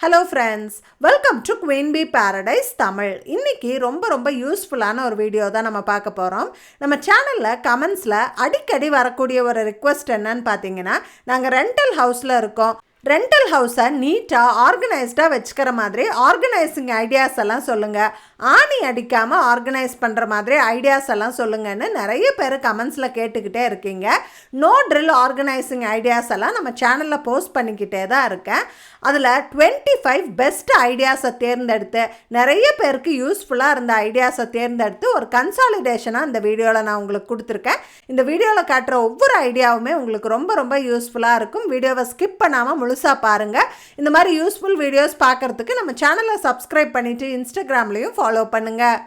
Hello friends, welcome to Queen Bee Paradise Tamil. இன்றைக்கி ரொம்ப யூஸ்ஃபுல்லான ஒரு வீடியோ தான் நம்ம பார்க்க போகிறோம். நம்ம சேனலில் கமெண்ட்ஸில் அடிக்கடி வரக்கூடிய ஒரு ரிக்வெஸ்ட் என்னன்னு பார்த்தீங்கன்னா, நாங்கள் ரெண்டல் ஹவுஸில் இருக்கோம், ரெண்டல் ஹவுஸை நீட்டாக ஆர்கனைஸ்டாக வச்சுக்கிற மாதிரி ஆர்கனைசிங் ஐடியாஸ் எல்லாம் சொல்லுங்கள், ஆணி அடிக்காமல் ஆர்கனைஸ் பண்ணுற மாதிரி ஐடியாஸ் எல்லாம் சொல்லுங்கன்னு நிறைய பேர் கமெண்ட்ஸில் கேட்டுக்கிட்டே இருக்கீங்க. நோ ட்ரில் ஆர்கனைசிங் ஐடியாஸ் எல்லாம் நம்ம சேனலில் போஸ்ட் பண்ணிக்கிட்டே தான் இருக்கேன். அதில் 25 பெஸ்ட் ஐடியாஸை தேர்ந்தெடுத்து நிறைய பேருக்கு யூஸ்ஃபுல்லாக இருந்த ஐடியாஸை தேர்ந்தெடுத்து ஒரு கன்சாலிடேஷனாக இந்த வீடியோவில் நான் உங்களுக்கு கொடுத்துருக்கேன். இந்த வீடியோவில் காட்டுற ஒவ்வொரு ஐடியாவுமே உங்களுக்கு ரொம்ப யூஸ்ஃபுல்லாக இருக்கும். வீடியோவை ஸ்கிப் பண்ணாமல் முழுசாக பாருங்கள். இந்த மாதிரி யூஸ்ஃபுல் வீடியோஸ் பார்க்குறதுக்கு நம்ம சேனலை சப்ஸ்கிரைப் பண்ணிவிட்டு இன்ஸ்டாகிராம்லேயும் ஃபாலோ பண்ணுங்கள்.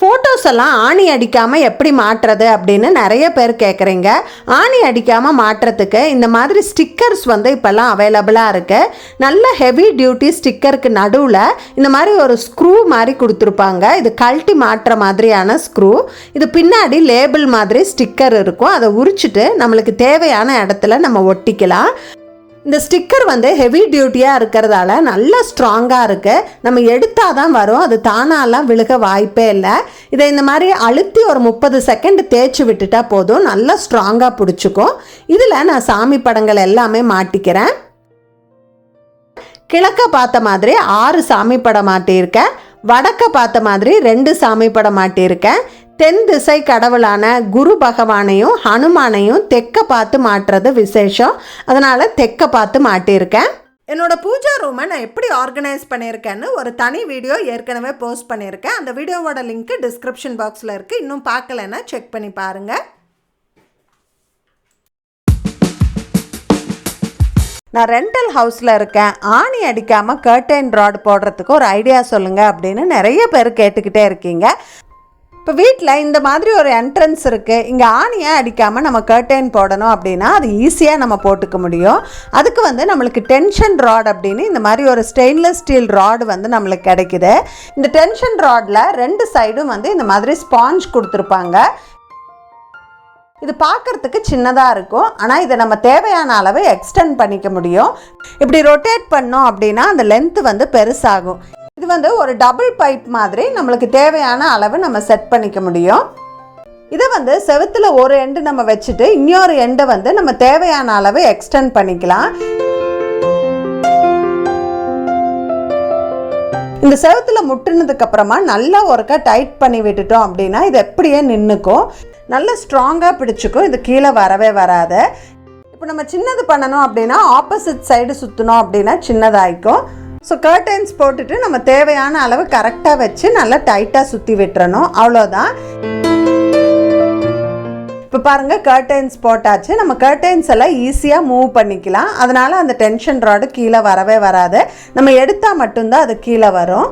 ஃபோட்டோஸ் எல்லாம் ஆணி அடிக்காமல் எப்படி மாட்டுறது அப்படின்னு நிறைய பேர் கேட்குறீங்க. ஆணி அடிக்காமல் மாட்டுறதுக்கு இந்த மாதிரி ஸ்டிக்கர்ஸ் இப்போல்லாம் அவைலபிளாக இருக்குது. நல்ல ஹெவி டியூட்டி ஸ்டிக்கருக்கு நடுவில் இந்த மாதிரி ஒரு ஸ்க்ரூ மாதிரி கொடுத்துருப்பாங்க. இது கழட்டி மாட்டுற மாதிரியான ஸ்க்ரூ. இது பின்னாடி லேபிள் மாதிரி ஸ்டிக்கர் இருக்கும். அதை உரிச்சிட்டு நம்மளுக்கு தேவையான இடத்துல நம்ம ஒட்டிக்கலாம். இந்த ஸ்டிக்கர் ஹெவி டியூட்டியாக இருக்கிறதால நல்லா ஸ்ட்ராங்காக இருக்குது. நம்ம எடுத்தால் தான் வரும், அது தானாலாம் விழுக வாய்ப்பே இல்லை. இதை இந்த மாதிரி அழுத்தி ஒரு 30 செகண்ட் தேய்ச்சி விட்டுட்டா போதும், நல்லா ஸ்ட்ராங்காக பிடிச்சிக்கும். இதில் நான் சாமி படங்கள் எல்லாமே மாட்டிக்கிறேன். கிழக்க பார்த்த மாதிரி 6 சாமி படம் மாட்டியிருக்கேன். வடக்க பார்த்த மாதிரி 2 சாமி படம் மாட்டியிருக்கேன். தென் திசை கடவுளான குரு பகவானையும் ஹனுமானையும் தெற்க பார்த்து மாட்டுறது விசேஷம். அதனால் தெற்க பார்த்து மாட்டியிருக்கேன். என்னோட பூஜா ரூமை நான் எப்படி ஆர்கனைஸ் பண்ணியிருக்கேன்னு ஒரு தனி வீடியோ ஏற்கனவே போஸ்ட் பண்ணியிருக்கேன். அந்த வீடியோவோட லிங்க் டிஸ்கிரிப்ஷன் பாக்ஸில் இருக்குது. இன்னும் பார்க்கலன்னா செக் பண்ணி பாருங்கள். நான் ரெண்டல் ஹவுஸில் இருக்கேன், ஆணி அடிக்காமல் கர்டைன் ராட் போடுறதுக்கு ஒரு ஐடியா சொல்லுங்கள் அப்படின்னு நிறைய பேர் கேட்டுக்கிட்டே இருக்கீங்க. இப்போ வீட்டில் இந்த மாதிரி ஒரு என்ட்ரன்ஸ் இருக்குது, இங்கே ஆணியை அடிக்காமல் நம்ம கர்டைன் போடணும் அப்படின்னா அது ஈஸியாக நம்ம போட்டுக்க முடியும். அதுக்கு நம்மளுக்கு டென்ஷன் ராட் அப்படின்னு இந்த மாதிரி ஒரு ஸ்டெயின்லெஸ் ஸ்டீல் ராடு நம்மளுக்கு கிடைக்குது. இந்த டென்ஷன் ராடில் 2 சைடும் இந்த மாதிரி ஸ்பாஞ்ச் கொடுத்துருப்பாங்க. இது பார்க்குறதுக்கு சின்னதாக இருக்கும், ஆனால் இதை நம்ம தேவையான அளவு எக்ஸ்டெண்ட் பண்ணிக்க முடியும். இப்படி ரொட்டேட் பண்ணோம் அப்படின்னா அந்த லென்த்து பெருசாகும். இது ஒரு டபுள் பைப் மாதிரி நம்மளுக்கு தேவையான அளவு நம்ம செட் பண்ணிக்க முடியும். இதை செவுத்தில் ஒரு எண்டு நம்ம வச்சுட்டு இன்னொரு எண்டை நம்ம தேவையான அளவு எக்ஸ்டெண்ட் பண்ணிக்கலாம். இந்த செவுத்தில் முட்டுனதுக்கு அப்புறமா நல்லா ஒருக்கா டைட் பண்ணி விட்டுட்டோம் அப்படின்னா இது எப்படியே நின்றுக்கும், நல்லா ஸ்ட்ராங்காக பிடிச்சிக்கும், இது கீழே வரவே வராது. இப்போ நம்ம சின்னது பண்ணணும் அப்படின்னா ஆப்போசிட் சைடு சுற்றணும் அப்படின்னா சின்னதாகிக்கும். ஸோ கர்டைன்ஸ் போட்டுட்டு நம்ம தேவையான அளவு கரெக்டாக வச்சு நல்லா டைட்டாக சுற்றி விட்டுறணும், அவ்வளோதான். இப்போ பாருங்கள், கர்டைன்ஸ் போட்டாச்சு. நம்ம கர்டைன்ஸ் எல்லாம் ஈஸியாக மூவ் பண்ணிக்கலாம். அதனால் அந்த டென்ஷன் ராடு கீழே வரவே வராது. நம்ம எடுத்தால் மட்டும்தான் அது கீழே வரும்.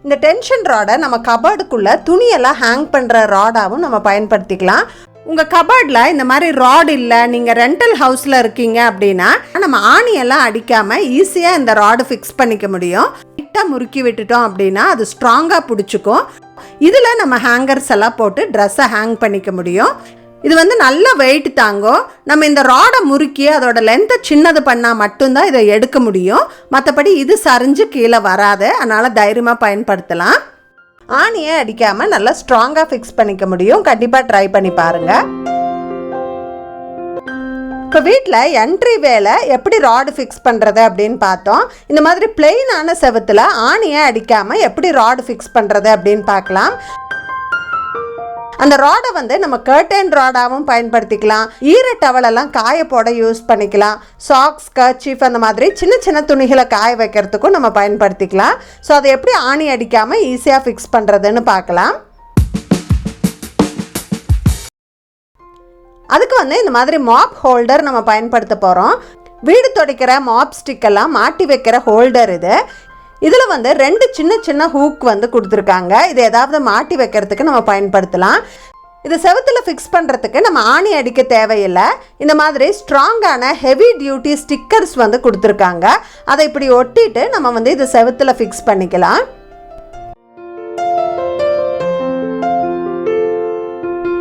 இந்த டென்ஷன் ராடை நம்ம கபோர்டுக்குள்ளே துணியெல்லாம் ஹேங் பண்ணுற ராடாகவும் நம்ம பயன்படுத்திக்கலாம். உங்கள் கபோர்டில் இந்த மாதிரி ராட் இல்லை, நீங்கள் ரெண்டல் ஹவுஸில் இருக்கீங்க அப்படின்னா நம்ம ஆணியெல்லாம் அடிக்காமல் ஈஸியாக இந்த ராடு ஃபிக்ஸ் பண்ணிக்க முடியும். லைட்டாக முறுக்கி விட்டுட்டோம் அப்படின்னா அது ஸ்ட்ராங்காக பிடிச்சிக்கும். இதில் நம்ம ஹேங்கர்ஸ் எல்லாம் போட்டு ட்ரெஸ்ஸை ஹேங் பண்ணிக்க முடியும். இது நல்ல வெயிட் தாங்கும். நம்ம இந்த ராடை முறுக்கி அதோட லென்த்தை சின்னது பண்ணால் மட்டும்தான் இதை எடுக்க முடியும். மற்றபடி இது சரிஞ்சு கீழே வராது, அதனால் தைரியமாக பயன்படுத்தலாம். ஆணியை அடிக்காமல் நல்லா ஸ்ட்ராங்காக ஃபிக்ஸ் பண்ணிக்க முடியும். கண்டிப்பாக ட்ரை பண்ணி பாருங்கள். இப்போ வீட்டில் என்ட்ரி வேலை எப்படி ராடு ஃபிக்ஸ் பண்ணுறது அப்படின்னு பார்த்தோம். இந்த மாதிரி பிளெயினான செவுத்தில் ஆணியை அடிக்காமல் எப்படி ராடு ஃபிக்ஸ் பண்ணுறது அப்படின்னு பார்க்கலாம். அந்த ராடை நம்ம கர்டைன் ராடாகவும் பயன்படுத்திக்கலாம். ஈர டவலெல்லாம் காய போட யூஸ் பண்ணிக்கலாம். சாக்ஸ், கர்ச்சீஃப் அந்த மாதிரி சின்ன துணிகளை காய வைக்கிறதுக்கும் நம்ம பயன்படுத்திக்கலாம். ஸோ அதை எப்படி ஆணி அடிக்காமல் ஈஸியாக ஃபிக்ஸ் பண்ணுறதுன்னு பார்க்கலாம். அதுக்கு இந்த மாதிரி மாப் ஹோல்டர் நம்ம பயன்படுத்த போகிறோம். வீடு துடைக்கிற மாப் ஸ்டிக்கெல்லாம் மாட்டி வைக்கிற ஹோல்டர் இது. இதில் 2 சின்ன ஹூக் கொடுத்துருக்காங்க. இது ஏதாவது மாட்டி வைக்கிறதுக்கு நம்ம பயன்படுத்தலாம். இது செவுத்தில் ஃபிக்ஸ் பண்ணுறதுக்கு நம்ம ஆணி அடிக்க தேவையில்லை. இந்த மாதிரி ஸ்ட்ராங்கான ஹெவி டியூட்டி ஸ்டிக்கர்ஸ் கொடுத்துருக்காங்க. அதை இப்படி ஒட்டிட்டு நம்ம இது செவுத்தில் ஃபிக்ஸ் பண்ணிக்கலாம்.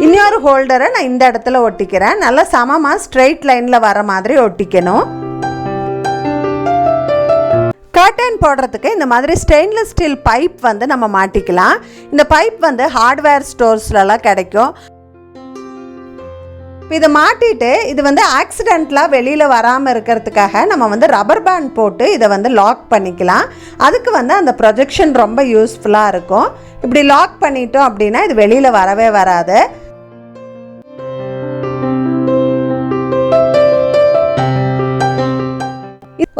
இன்னொரு ஹோல்டரை நான் இந்த இடத்துல ஒட்டிக்கிறேன். நல்லா சமமாக ஸ்ட்ரெயிட் லைனில் வர மாதிரி ஒட்டிக்கணும். கர்டன் போடுறதுக்கு இந்த மாதிரி ஸ்டெயின்லெஸ் ஸ்டீல் பைப் வந்து நம்ம மாட்டிக்கலாம். இந்த பைப் வந்து ஹார்ட்வேர் ஸ்டோர்ஸ்லலாம் கிடைக்கும். இதை மாட்டிட்டு இது வந்து ஆக்சிடென்ட்லாம் வெளியில் வராமல் இருக்கிறதுக்காக நம்ம வந்து ரப்பர் பேண்ட் போட்டு இதை வந்து லாக் பண்ணிக்கலாம். அதுக்கு வந்து அந்த ப்ரொஜெக்ஷன் ரொம்ப யூஸ்ஃபுல்லாக இருக்கும். இப்படி லாக் பண்ணிட்டோம் அப்படின்னா இது வெளியில் வரவே வராது.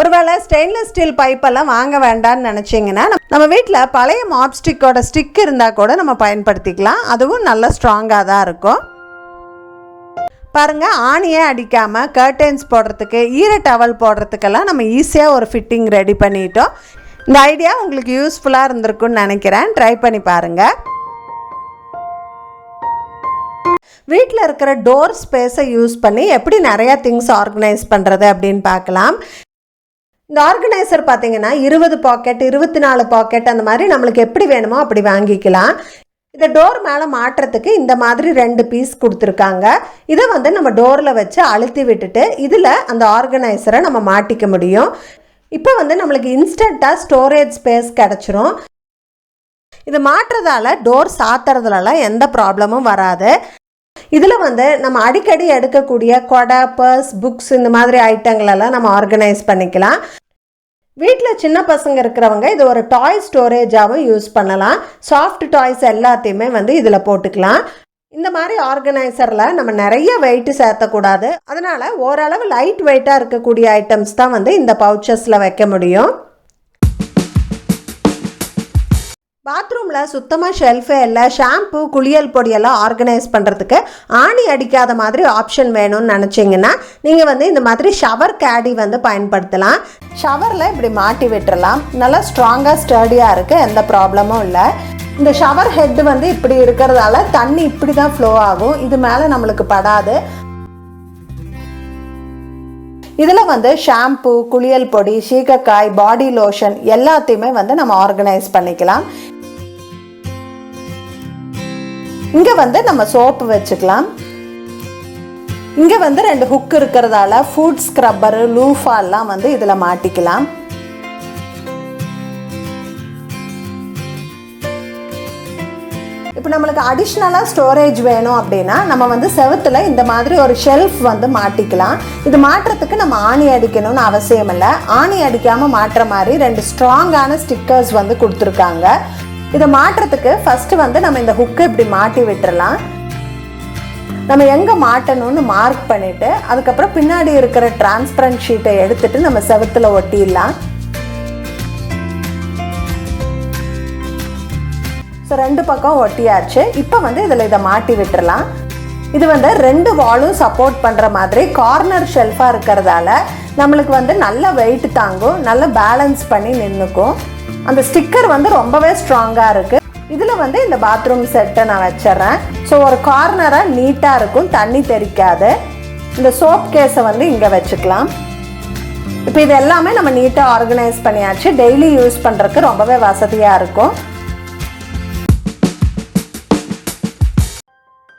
ஒருவேளை ஸ்டெயின்லெஸ் ஸ்டீல் பைப்பெல்லாம் வாங்க வேண்டாம்னு நினச்சிங்கன்னா நம்ம வீட்டில் பழைய மாப்ஸ்டிக்கோட ஸ்டிக் இருந்தால் கூட நம்ம பயன்படுத்திக்கலாம். அதுவும் நல்ல ஸ்ட்ராங்காக தான் இருக்கும். பாருங்கள், ஆணியே அடிக்காமல் கர்டன்ஸ் போடுறதுக்கு, ஈர டவல் போடுறதுக்கெல்லாம் நம்ம ஈஸியாக ஒரு ஃபிட்டிங் ரெடி பண்ணிட்டோம். இந்த ஐடியா உங்களுக்கு யூஸ்ஃபுல்லாக இருந்திருக்குன்னு நினைக்கிறேன். ட்ரை பண்ணி பாருங்கள். வீட்டில் இருக்கிற டோர் ஸ்பேஸை யூஸ் பண்ணி எப்படி நிறையா திங்ஸ் ஆர்கனைஸ் பண்ணுறது அப்படின்னு பார்க்கலாம். இந்த ஆர்கனைசர் பார்த்தீங்கன்னா 20 பாக்கெட், 24 பாக்கெட் அந்த மாதிரி நம்மளுக்கு எப்படி வேணுமோ அப்படி வாங்கிக்கலாம். இந்த டோர் மேலே மாட்டுறதுக்கு இந்த மாதிரி 2 பீஸ் கொடுத்துருக்காங்க. இதை வந்து நம்ம டோரில் வச்சு அழுத்தி விட்டுட்டு இதில் அந்த ஆர்கனைசரை நம்ம மாட்டிக்க முடியும். இப்போ வந்து நம்மளுக்கு இன்ஸ்டண்ட்டாக ஸ்டோரேஜ் ஸ்பேஸ் கிடச்சிரும். இது மாட்டுறதால டோர் சாத்துறதுலலாம் எந்த ப்ராப்ளமும் வராது. இதில் வந்து நம்ம அடிக்கடி எடுக்கக்கூடிய கொடை, பர்ஸ், புக்ஸ் இந்த மாதிரி ஐட்டங்களெல்லாம் நம்ம ஆர்கனைஸ் பண்ணிக்கலாம். வீட்டில் சின்ன பசங்க இருக்கிறவங்க இது ஒரு டாய் ஸ்டோரேஜாகவும் யூஸ் பண்ணலாம். சாஃப்ட் டாய்ஸ் எல்லாத்தையுமே வந்து இதில் போட்டுக்கலாம். இந்த மாதிரி ஆர்கனைசரில் நம்ம நிறைய வெயிட்டு சேர்த்தக்கூடாது. அதனால் ஓரளவு லைட் வெயிட்டாக இருக்கக்கூடிய ஐட்டம்ஸ் தான் வந்து இந்த பவுச்சஸில் வைக்க முடியும். பாத்ரூமில் சுத்தமாக ஷெல்ஃபே இல்லை, ஷாம்பு, குளியல் பொடியெல்லாம் ஆர்கனைஸ் பண்ணுறதுக்கு ஆணி அடிக்காத மாதிரி ஆப்ஷன் வேணும்னு நினச்சிங்கன்னா நீங்கள் வந்து இந்த மாதிரி ஷவர் கேடி வந்து பயன்படுத்தலாம். ஷவரில் இப்படி மாட்டி விட்டுறலாம். நல்லா ஸ்ட்ராங்காக ஸ்டர்டியாக இருக்குது, எந்த ப்ராப்ளமும் இல்லை. இந்த ஷவர் ஹெட்டு வந்து இப்படி இருக்கிறதால தண்ணி இப்படி தான் ஃப்ளோ ஆகும், இது மேலே நம்மளுக்கு படாது. இதில் வந்து ஷாம்பு, குளியல் பொடி, சீகக்காய், பாடி லோஷன் எல்லாத்தையுமே வந்து நம்ம ஆர்கனைஸ் பண்ணிக்கலாம். இங்கே வந்து நம்ம சோப்பு வச்சுக்கலாம். இங்கே வந்து 2 ஹுக் இருக்கிறதால ஃபுட் ஸ்க்ரப்பரு, லூஃபால்லாம் வந்து இதில் மாட்டிக்கலாம். இப்போ நம்மளுக்கு அடிஷ்னலாக ஸ்டோரேஜ் வேணும் அப்படின்னா நம்ம வந்து செவுத்தில் இந்த மாதிரி ஒரு ஷெல்ஃப் வந்து மாட்டிக்கலாம். இது மாட்டுறதுக்கு நம்ம ஆணி அடிக்கணும்னு அவசியம் இல்லை. ஆணி அடிக்காமல் மாட்டுற மாதிரி 2 ஸ்ட்ராங்கான ஸ்டிக்கர்ஸ் வந்து கொடுத்துருக்காங்க. இதை மாட்டுறதுக்கு ஃபஸ்ட்டு வந்து நம்ம இந்த ஹுக்கை இப்படி மாட்டி விட்டுறலாம். நம்ம எங்கே மாட்டணும்னு மார்க் பண்ணிவிட்டு அதுக்கப்புறம் பின்னாடி இருக்கிற டிரான்ஸ்பரண்ட் ஷீட்டை எடுத்துட்டு நம்ம செவுத்தில் ஒட்டிடலாம். ஸோ 2 பக்கம் ஒட்டியாச்சு. இப்போ வந்து இதில் இதை மாட்டி விட்டுறலாம். இது வந்து 2 வாலும் சப்போர்ட் பண்ணுற மாதிரி கார்னர் ஷெல்ஃபாக இருக்கிறதால நம்மளுக்கு வந்து நல்ல வெயிட் தாங்கும், நல்ல பேலன்ஸ் பண்ணி நின்றுக்கும். அந்த ஸ்டிக்கர் வந்து ரொம்பவே ஸ்ட்ராங்காக இருக்குது. இதில் வந்து இந்த பாத்ரூம் செட்டை நான் வச்சிட்றேன். ஸோ ஒரு கார்னராக நீட்டாக இருக்கும், தண்ணி தெறிக்காது. இந்த சோப் கேஸை வந்து இங்கே வச்சுக்கலாம். இப்போ இது எல்லாமே நம்ம நீட்டாக ஆர்கனைஸ் பண்ணியாச்சு. டெய்லி யூஸ் பண்ணுறதுக்கு ரொம்பவே வசதியாக இருக்கும்.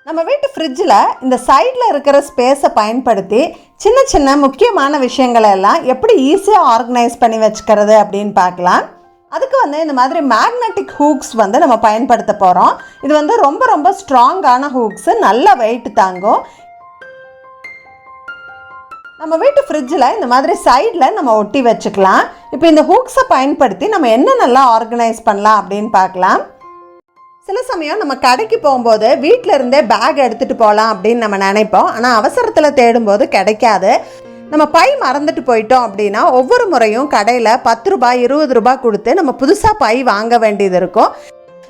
நம்ம வீட்டு ஃப்ரிட்ஜில் இந்த சைடில் இருக்கிற ஸ்பேஸை பயன்படுத்தி சின்ன சின்ன முக்கியமான விஷயங்களை எல்லாம் எப்படி ஈஸியாக ஆர்கனைஸ் பண்ணி வச்சுக்கிறது அப்படின்னு பார்க்கலாம். அதுக்கு வந்து இந்த மாதிரி மேக்னெட்டிக் ஹூக்ஸ் வந்து நம்ம பயன்படுத்த போகிறோம். இது வந்து ரொம்ப ரொம்ப ஸ்ட்ராங்கான ஹூக்ஸு, நல்ல வெயிட் தாங்கும். நம்ம வீட்டு ஃப்ரிட்ஜில் இந்த மாதிரி சைடில் நம்ம ஒட்டி வச்சுக்கலாம். இப்போ இந்த ஹூக்ஸை பயன்படுத்தி நம்ம என்னென்னலாம் ஆர்கனைஸ் பண்ணலாம் அப்படின்னு பார்க்கலாம். சில சமயம் நம்ம கடைக்கு போகும்போது வீட்டில் இருந்தே பேக் எடுத்துகிட்டு போகலாம் அப்படின்னு நம்ம நினைப்போம். ஆனால் அவசரத்தில் தேடும்போது கிடைக்காது. நம்ம பை மறந்துட்டு போயிட்டோம் அப்படின்னா ஒவ்வொரு முறையும் கடையில் 10 ரூபாய் 20 ரூபாய் கொடுத்து நம்ம புதுசாக பை வாங்க வேண்டியது இருக்கும்.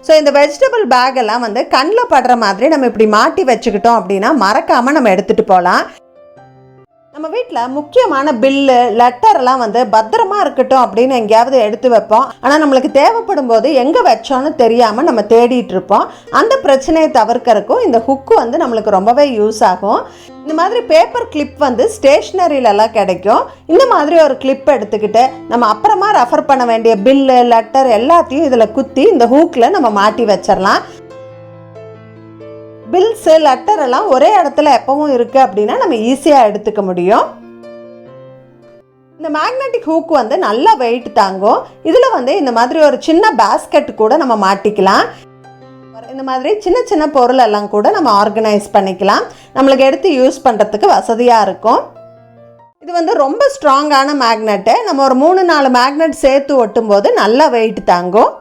ஸோ இந்த வெஜிடபிள் பேக் எல்லாம் வந்து கண்ணில் படுற மாதிரி நம்ம இப்படி மாட்டி வச்சுக்கிட்டோம் அப்படின்னா மறக்காமல் நம்ம எடுத்துகிட்டு போகலாம். நம்ம வீட்டில் முக்கியமான பில்லு, லெட்டர்லாம் வந்து பத்திரமா இருக்கட்டும் அப்படின்னு எங்கேயாவது எடுத்து வைப்போம். ஆனால் நம்மளுக்கு தேவைப்படும் போது எங்கே வச்சோன்னு தெரியாமல் நம்ம தேடிட்டு இருப்போம். அந்த பிரச்சனையை தவிர்க்கறதுக்கும் இந்த ஹுக்கு வந்து நம்மளுக்கு ரொம்பவே யூஸ் ஆகும். இந்த மாதிரி பேப்பர் கிளிப் வந்து ஸ்டேஷ்னரியிலலாம் கிடைக்கும். இந்த மாதிரி ஒரு கிளிப் எடுத்துக்கிட்டு நம்ம அப்புறமா ரெஃபர் பண்ண வேண்டிய பில்லு, லெட்டர் எல்லாத்தையும் இதில் குத்தி இந்த ஹூக்கில் நம்ம மாட்டி வச்சிடலாம். பில்ஸு லெட்டர் எல்லாம் ஒரே இடத்துல எப்பவும் இருக்குது அப்படின்னா நம்ம ஈஸியாக எடுத்துக்க முடியும். இந்த மேக்னெட்டிக் ஹூக் வந்து நல்லா வெயிட் தாங்கும். இதில் வந்து இந்த மாதிரி ஒரு சின்ன பேஸ்கெட் கூட நம்ம மாட்டிக்கலாம். இந்த மாதிரி சின்ன சின்ன பொருள் எல்லாம் கூட நம்ம ஆர்கனைஸ் பண்ணிக்கலாம். நம்மளுக்கு எடுத்து யூஸ் பண்ணுறதுக்கு வசதியாக இருக்கும். இது வந்து ரொம்ப ஸ்ட்ராங்கான மேக்னெட்டு. நம்ம ஒரு 3-4 மேக்னெட் சேர்த்து ஒட்டும் போது நல்லா வெயிட் தாங்கும்.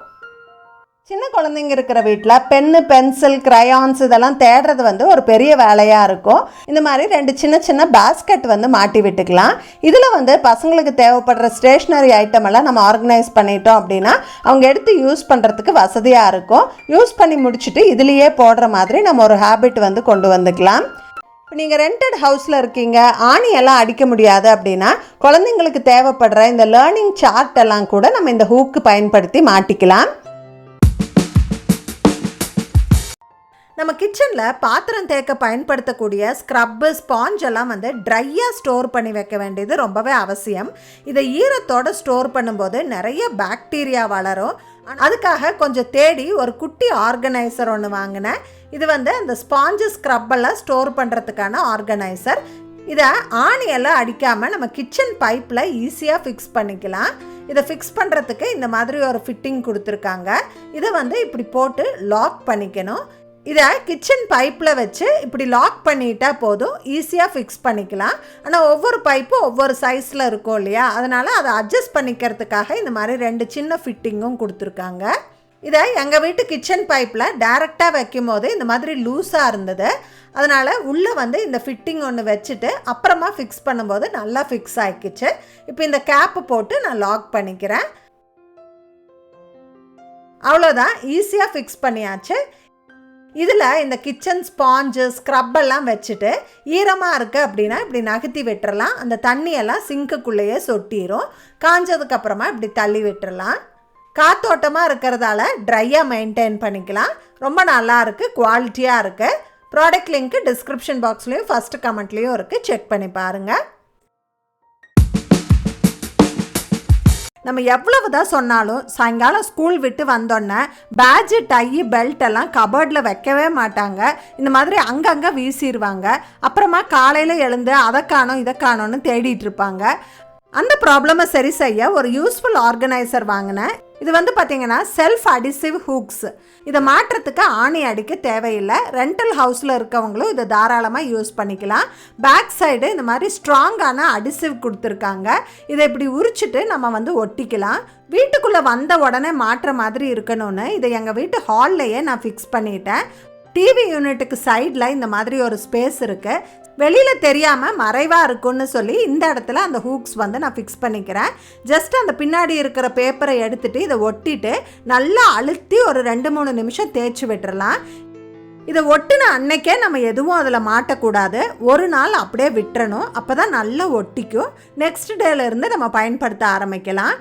சின்ன குழந்தைங்க இருக்கிற வீட்டில் பென்னு, பென்சில், கிரையான்ஸ் இதெல்லாம் தேடுறது வந்து ஒரு பெரிய வேலையாக இருக்கும். இந்த மாதிரி 2 சின்ன சின்ன பேஸ்கெட் வந்து மாட்டி விட்டுக்கலாம். இதில் வந்து பசங்களுக்கு தேவைப்படுற ஸ்டேஷ்னரி ஐட்டம் எல்லாம் நம்ம ஆர்கனைஸ் பண்ணிட்டோம் அப்படின்னா அவங்க எடுத்து யூஸ் பண்ணுறதுக்கு வசதியாக இருக்கும். யூஸ் பண்ணி முடிச்சுட்டு இதுலேயே போடுற மாதிரி நம்ம ஒரு ஹேபிட் வந்து கொண்டு வந்துக்கலாம். இப்போ நீங்கள் ரெண்டட் ஹவுஸில் இருக்கீங்க, ஆணியெல்லாம் அடிக்க முடியாது அப்படின்னா குழந்தைங்களுக்கு தேவைப்படுற இந்த லேர்னிங் சார்ட் எல்லாம் கூட நம்ம இந்த ஹூக்கு பயன்படுத்தி மாட்டிக்கலாம். நம்ம கிச்சனில் பாத்திரம் தேய்க்க பயன்படுத்தக்கூடிய ஸ்க்ரப்பு, ஸ்பாஞ்ச் எல்லாம் வந்து ட்ரையாக ஸ்டோர் பண்ணி வைக்க வேண்டியது ரொம்பவே அவசியம். இதை ஈரத்தோடு ஸ்டோர் பண்ணும்போது நிறைய பாக்டீரியா வளரும். அதுக்காக கொஞ்சம் தேடி ஒரு குட்டி ஆர்கனைசர் ஒன்று வாங்கினேன். இது வந்து அந்த ஸ்பாஞ்சு, ஸ்க்ரப்பெல்லாம் ஸ்டோர் பண்ணுறதுக்கான ஆர்கனைசர். இதை ஆணியெல்லாம் அடிக்காமல் நம்ம கிச்சன் பைப்பில் ஈஸியாக ஃபிக்ஸ் பண்ணிக்கலாம். இதை ஃபிக்ஸ் பண்ணுறதுக்கு இந்த மாதிரி ஒரு ஃபிட்டிங் கொடுத்துருக்காங்க. இதை வந்து இப்படி போட்டு லாக் பண்ணிக்கணும். இதை கிச்சன் பைப்பில் வச்சு இப்படி லாக் பண்ணிட்டா போதும், ஈஸியாக ஃபிக்ஸ் பண்ணிக்கலாம். ஆனால் ஒவ்வொரு பைப்பும் ஒவ்வொரு சைஸில் இருக்கும் இல்லையா, அதனால் அதை அட்ஜஸ்ட் பண்ணிக்கிறதுக்காக இந்த மாதிரி 2 சின்ன ஃபிட்டிங்கும் கொடுத்துருக்காங்க. இதை எங்கள் வீட்டு கிச்சன் பைப்பில் டைரெக்டாக வைக்கும் போது இந்த மாதிரி லூஸாக இருந்தது. அதனால் உள்ளே வந்து இந்த ஃபிட்டிங் ஒன்று வச்சுட்டு அப்புறமா ஃபிக்ஸ் பண்ணும்போது நல்லா ஃபிக்ஸ் ஆகிக்கிச்சு. இப்போ இந்த கேப்பு போட்டு நான் லாக் பண்ணிக்கிறேன். அவ்வளோதான், ஈஸியாக ஃபிக்ஸ் பண்ணியாச்சு. இதில் இந்த கிச்சன் ஸ்பாஞ்சு, ஸ்க்ரப்பெல்லாம் வச்சுட்டு ஈரமாக இருக்குது அப்படின்னா இப்படி நகர்த்தி விட்டுறலாம். அந்த தண்ணியெல்லாம் சிங்க்குள்ளேயே சொட்டிடும். காஞ்சதுக்கப்புறமா இப்படி தள்ளி விட்டுறலாம். காத்தோட்டமாக இருக்கிறதால ட்ரையாக மெயின்டைன் பண்ணிக்கலாம். ரொம்ப நல்லா இருக்குது, குவாலிட்டியாக இருக்குது. ப்ராடக்ட் லிங்க்கு டிஸ்கிரிப்ஷன் பாக்ஸ்லேயும் ஃபஸ்ட்டு கமெண்ட்லேயும் இருக்குது, செக் பண்ணி பாருங்கள். நம்ம எவ்வளவு தான் சொன்னாலும் சாயங்காலம் ஸ்கூல் விட்டு வந்தோன்னே பேட்ஜு, டை, பெல்ட் எல்லாம் கபோர்டில் வைக்கவே மாட்டாங்க. இந்த மாதிரி அங்கங்கே வீசிடுவாங்க. அப்புறமா காலையில் எழுந்து அதை காணோம் இதை காணோன்னு தேடிட்டு இருப்பாங்க. அந்த ப்ராப்ளமை சரி செய்ய ஒரு யூஸ்ஃபுல் ஆர்கனைசர் வாங்கினேன். இது வந்து பார்த்திங்கன்னா செல்ஃப் அடிசிவ் ஹூக்ஸ். இதை மாட்டுறதுக்கு ஆணி அடிக்க தேவையில்லை. ரெண்டல் ஹவுஸில் இருக்கவங்களும் இதை தாராளமாக யூஸ் பண்ணிக்கலாம். பேக் சைடு இந்த மாதிரி ஸ்ட்ராங்கான அடிசிவ் கொடுத்துருக்காங்க. இதை இப்படி உரிச்சிட்டு நம்ம வந்து ஒட்டிக்கலாம். வீட்டுக்குள்ளே வந்த உடனே மாட்டுற மாதிரி இருக்கணும்னு இதை எங்கள் வீட்டு ஹால்லையே நான் ஃபிக்ஸ் பண்ணிட்டேன். டிவி யூனிட்டுக்கு சைடில் இந்த மாதிரி ஒரு ஸ்பேஸ் இருக்குது. வெளியில் தெரியாமல் மறைவாக இருக்குன்னு சொல்லி இந்த இடத்துல அந்த ஹூக்ஸ் வந்து நான் ஃபிக்ஸ் பண்ணிக்கிறேன். ஜஸ்ட் அந்த பின்னாடி இருக்கிற பேப்பரை எடுத்துகிட்டு இதை ஒட்டிட்டு நல்லா அழுத்தி ஒரு 2-3 நிமிஷம் தேய்ச்சி விட்டுறலாம். இதை ஒட்டின அன்னைக்கே நம்ம எதுவும் அதில் மாட்டக்கூடாது. ஒரு நாள் அப்படியே விட்டுறணும். அப்போ தான் நல்லா ஒட்டிக்கும். நெக்ஸ்ட் டேலேருந்து நம்ம பயன்படுத்த ஆரம்பிக்கலாம்.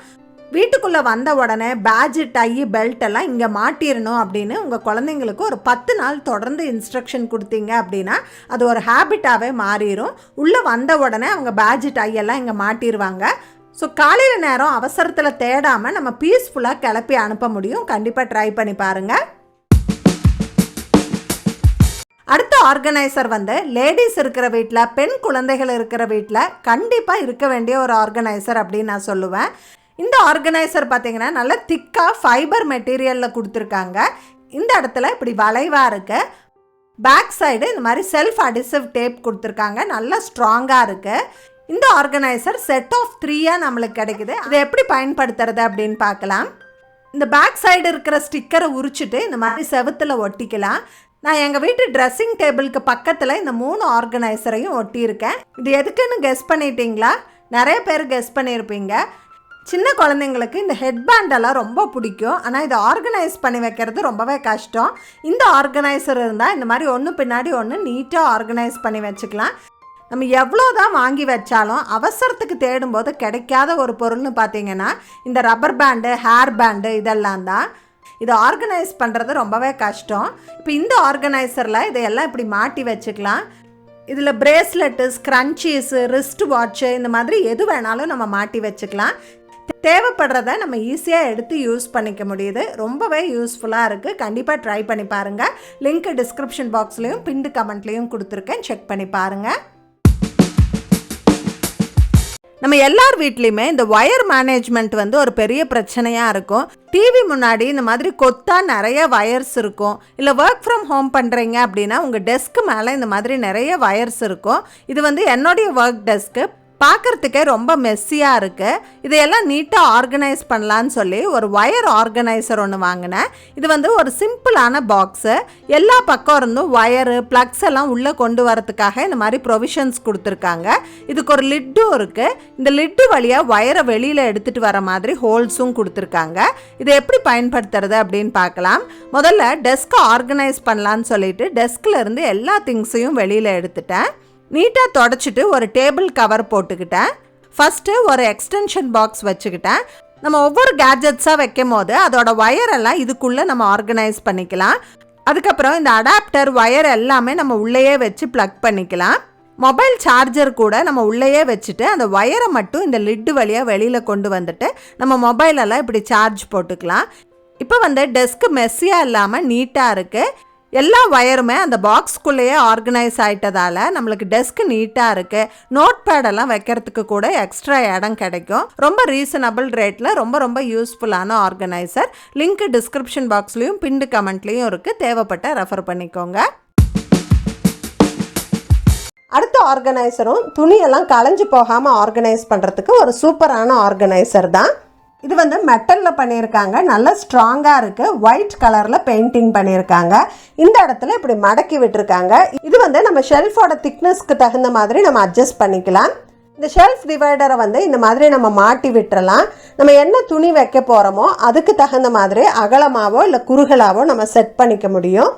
வீட்டுக்குள்ளே வந்த உடனே பேட்ஜு, டை, பெல்ட் எல்லாம் இங்கே மாட்டிடணும் அப்படின்னு உங்கள் குழந்தைங்களுக்கு ஒரு 10 நாள் தொடர்ந்து இன்ஸ்ட்ரக்ஷன் கொடுத்தீங்க அப்படின்னா அது ஒரு ஹேபிட்டாகவே மாறிடும். உள்ளே வந்த உடனே அவங்க பேட்ஜு, டை எல்லாம் இங்கே மாட்டிடுவாங்க. ஸோ காலையில் நேரம் அவசரத்தில் தேடாமல் நம்ம பீஸ்ஃபுல்லாக கிளப்பி அனுப்ப முடியும். கண்டிப்பாக ட்ரை பண்ணி பாருங்கள். அடுத்த ஆர்கனைசர் வந்து லேடிஸ் இருக்கிற வீட்டில், பெண் குழந்தைகள் இருக்கிற வீட்டில் கண்டிப்பாக இருக்க வேண்டிய ஒரு ஆர்கனைசர் அப்படின்னு நான் சொல்லுவேன். இந்த ஆர்கனைசர் பார்த்திங்கன்னா நல்ல திக்காக ஃபைபர் மெட்டீரியலில் கொடுத்துருக்காங்க. இந்த இடத்துல இப்படி வளைவாக இருக்குது. பேக் சைடு இந்த மாதிரி செல்ஃப் அடிசிவ் டேப் கொடுத்துருக்காங்க. நல்லா ஸ்ட்ராங்காக இருக்குது. இந்த ஆர்கனைசர் செட் ஆஃப் 3 நம்மளுக்கு கிடைக்குது. இதை எப்படி பயன்படுத்துறது அப்படின்னு பார்க்கலாம். இந்த பேக் சைடு இருக்கிற ஸ்டிக்கரை உரிச்சிட்டு இந்த மாதிரி செவுத்தில் ஒட்டிக்கலாம். நான் எங்கள் வீட்டு ட்ரெஸ்ஸிங் டேபிளுக்கு பக்கத்தில் இந்த 3 ஆர்கனைசரையும் ஒட்டியிருக்கேன். இது எதுக்குன்னு கெஸ் பண்ணிட்டீங்களா? நிறைய பேர் கெஸ் பண்ணியிருப்பீங்க. சின்ன குழந்தைங்களுக்கு இந்த ஹெட்பேண்டெல்லாம் ரொம்ப பிடிக்கும். ஆனால் இதை ஆர்கனைஸ் பண்ணி வைக்கிறது ரொம்பவே கஷ்டம். இந்த ஆர்கனைசர் இருந்தால் இந்த மாதிரி ஒன்று பின்னாடி ஒன்று நீட்டாக ஆர்கனைஸ் பண்ணி வச்சுக்கலாம். நம்ம எவ்வளோ தான் வாங்கி வச்சாலும் அவசரத்துக்கு தேடும்போது கிடைக்காத ஒரு பொருள்னு பார்த்திங்கன்னா இந்த ரப்பர் பேண்டு, ஹேர் பேண்டு இதெல்லாம் தான். இதை ஆர்கனைஸ் பண்ணுறது ரொம்பவே கஷ்டம். இப்போ இந்த ஆர்கனைசரில் இதையெல்லாம் இப்படி மாட்டி வச்சுக்கலாம். இதில் பிரேஸ்லெட்டு, ஸ்க்ரன்ச்சீஸு, ரிஸ்ட் வாட்ச்சு இந்த மாதிரி எது வேணாலும் நம்ம மாட்டி வச்சுக்கலாம். தேவைப்படுறத நம்ம ஈஸியாக எடுத்து யூஸ் பண்ணிக்க முடியுது. ரொம்பவே யூஸ்ஃபுல்லாக இருக்குது. கண்டிப்பாக ட்ரை பண்ணி பாருங்கள். லிங்க் டிஸ்கிரிப்ஷன் பாக்ஸ்லேயும் பின்டு கமெண்ட்லேயும் கொடுத்துருக்கேன், செக் பண்ணி பாருங்கள். நம்ம எல்லார் வீட்லேயுமே இந்த ஒயர் மேனேஜ்மெண்ட் வந்து ஒரு பெரிய பிரச்சனையாக இருக்கும். டிவி முன்னாடி இந்த மாதிரி கொத்தா நிறைய வயர்ஸ் இருக்கும். இல்லை ஒர்க் ஃப்ரம் ஹோம் பண்ணுறீங்க அப்படின்னா உங்கள் டெஸ்க்கு மேலே இந்த மாதிரி நிறைய வயர்ஸ் இருக்கும். இது வந்து என்னுடைய ஒர்க் டெஸ்க்கு பார்க்குறதுக்கே ரொம்ப மெஸ்ஸியாக இருக்குது. இதையெல்லாம் நீட்டாக ஆர்கனைஸ் பண்ணலான்னு சொல்லி ஒரு ஒயர் ஆர்கனைசர் ஒன்று வாங்கினேன். இது வந்து ஒரு சிம்பிளான பாக்ஸு. எல்லா பக்கம் இருந்தும் ஒயரு ப்ளக்ஸ் எல்லாம் உள்ளே கொண்டு வரதுக்காக இந்த மாதிரி ப்ரொவிஷன்ஸ் கொடுத்துருக்காங்க. இதுக்கு ஒரு லிட்டும் இருக்குது. இந்த லிட்டு வழியாக ஒயரை வெளியில் எடுத்துகிட்டு வர மாதிரி ஹோல்ஸும் கொடுத்துருக்காங்க. இதை எப்படி பயன்படுத்துறது அப்படின்னு பார்க்கலாம். முதல்ல டெஸ்க்கை ஆர்கனைஸ் பண்ணலான்னு சொல்லிட்டு டெஸ்கில் இருந்து எல்லா திங்ஸையும் வெளியில் எடுத்துட்டேன். நீட்டாக தொடச்சிட்டு ஒரு டேபிள் கவர் போட்டுக்கிட்டேன். ஃபஸ்ட்டு ஒரு எக்ஸ்டென்ஷன் பாக்ஸ் வச்சுக்கிட்டேன். நம்ம ஒவ்வொரு கேட்ஜெட்ஸாக வைக்கும் போது அதோட ஒயரெல்லாம் இதுக்குள்ளே நம்ம ஆர்கனைஸ் பண்ணிக்கலாம். அதுக்கப்புறம் இந்த அடாப்டர் ஒயர் எல்லாமே நம்ம உள்ளேயே வச்சு ப்ளக் பண்ணிக்கலாம். மொபைல் சார்ஜர் கூட நம்ம உள்ளேயே வச்சுட்டு அந்த ஒயரை மட்டும் இந்த லிட்டு வழியாக வெளியில் கொண்டு வந்துட்டு நம்ம மொபைலெல்லாம் இப்படி சார்ஜ் போட்டுக்கலாம். இப்போ வந்து டெஸ்க்கு மெஸ்ஸியாக இல்லாமல் நீட்டாக இருக்குது. எல்லா ஒயருமே அந்த பாக்ஸ்குள்ளேயே ஆர்கனைஸ் ஆகிட்டதால் நம்மளுக்கு டெஸ்க் நீட்டாக இருக்குது. நோட் பேடெல்லாம் வைக்கிறதுக்கு கூட எக்ஸ்ட்ரா இடம் கிடைக்கும். ரொம்ப ரீசனபிள் ரேட்டில் ரொம்ப யூஸ்ஃபுல்லான ஆர்கனைசர். லிங்க் டிஸ்கிரிப்ஷன் பாக்ஸ்லேயும் பின்டு கமெண்ட்லேயும் இருக்குது. தேவைப்பட்ட ரெஃபர் பண்ணிக்கோங்க. அடுத்த ஆர்கனைசரும் துணியெல்லாம் களைஞ்சு போகாமல் ஆர்கனைஸ் பண்ணுறதுக்கு ஒரு சூப்பரான ஆர்கனைசர் தான். இது வந்து மெட்டலில் பண்ணியிருக்காங்க. நல்லா ஸ்ட்ராங்காக இருக்குது. ஒயிட் கலரில் பெயிண்டிங் பண்ணியிருக்காங்க. இந்த இடத்துல இப்படி மடக்கி விட்டுருக்காங்க. இது வந்து நம்ம ஷெல்ஃபோட திக்னஸ்க்கு தகுந்த மாதிரி நம்ம அட்ஜஸ்ட் பண்ணிக்கலாம். இந்த ஷெல்ஃப் டிவைடரை வந்து இந்த மாதிரி நம்ம மாட்டி விட்டுறலாம். நம்ம என்ன துணி வைக்க போகிறோமோ அதுக்கு தகுந்த மாதிரி அகலமாவோ இல்லை குறுகலாவோ நம்ம செட் பண்ணிக்க முடியும்.